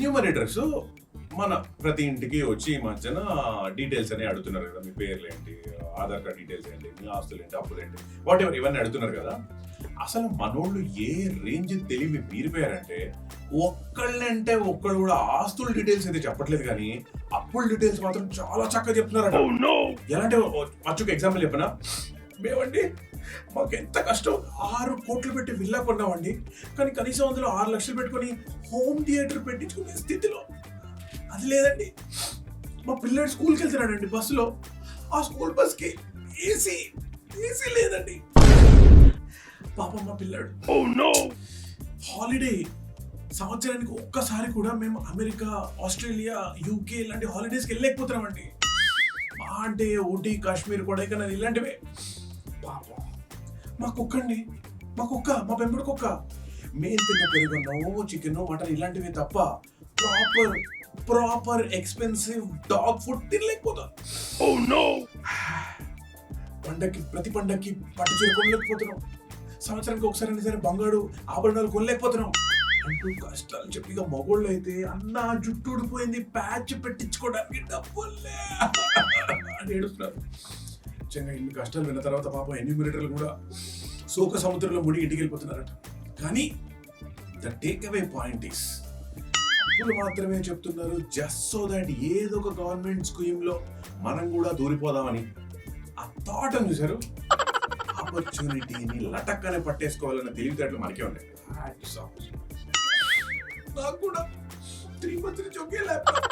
Enumerators మన ప్రతి ఇంటికి వచ్చి ఈ మధ్యన డీటెయిల్స్ అని అడుగుతున్నారు కదా, మీ పేర్లు ఏంటి, ఆధార్ కార్డ్ డీటెయిల్స్ ఏంటి, మీ ఆస్తులు ఏంటి, అప్పులు ఏంటి, వాట్ ఎవర్ ఇవన్నీ అడుగుతున్నారు కదా. అసలు మనోళ్ళు ఏ రేంజ్ తెలివి మీరిపోయారంటే ఒక్కళ్ళంటే ఒక్కళ్ళు కూడా ఆస్తుల డీటెయిల్స్ అయితే చెప్పట్లేదు కానీ అప్పుల డీటెయిల్స్ మాత్రం చాలా చక్కగా చెప్తున్నారట. ఎలా అంటే మచ్చుకు ఎగ్జాంపుల్ చెప్పనా, మేమండి మాకు ఎంత కష్టం 6 కోట్లు పెట్టి విల్లా కొన్నామండి, కానీ కనీసం అందులో 6 లక్షలు పెట్టుకొని హోమ్ థియేటర్ పెట్టించుకునే స్థితిలో అది లేదండి. మా పిల్లాడు స్కూల్కి వెళ్తున్నాడండి బస్సులో, ఆ స్కూల్ బస్కి ఏసీ లేదండి. పాపం మా పిల్లాడు హాలిడే సంవత్సరానికి ఒక్కసారి కూడా మేము అమెరికా, ఆస్ట్రేలియా, యూకే ఇలాంటి హాలిడేస్కి వెళ్ళలేకపోతున్నామండి. అంటే ఊటీ, కాశ్మీర్, కొడైకెనాల్ ఇలాంటివే. పాపం మా కుక్క అండి, మా పెంపుడు కుక్క మేము తిన్న పెరుగున్నో, చికెన్, మటన్ ఇలాంటివి తప్ప ప్రాపర్ ఎక్స్పెన్సివ్ డాగ్ ఫుడ్ తినలేకపోతాం. ప్రతి పండక్కి పట్టు చీర కొనలేకపోతున్నాం, సంవత్సరానికి ఒకసారి సరే బంగారు ఆభరణాలు కొనలేకపోతున్నాం అంటూ కష్టాలు చెప్పిగా మగోళ్ళు అయితే అన్న జుట్టు ఊడిపోయింది, ప్యాచ్ పెట్టించుకోవడానికి డబ్బులే అని ఏడుస్తున్నారు. నిజంగా ఇన్ని కష్టాలు విన్న తర్వాత పాపం ఎన్యూమరేటర్లు కూడా శోక సముద్రంలో ముడి ఇంటికి వెళ్ళిపోతున్నారట. కానీ the take away point is అప్పులు మాత్రమే చెప్తున్నారు జస్ట్ సో దట్ ఏదో ఒక గవర్నమెంట్ స్కీమ్ లో మనం కూడా దూరిపోదామని. ఆ థాట్ అని చూసారు, ఆపర్చునిటీని లటక్కనే పట్టేసుకోవాలన్న తెలివితేటలు మనకే ఉన్నాయి. నాకు కూడా 3 months నుంచి ఒకే ల్యాప్టాప్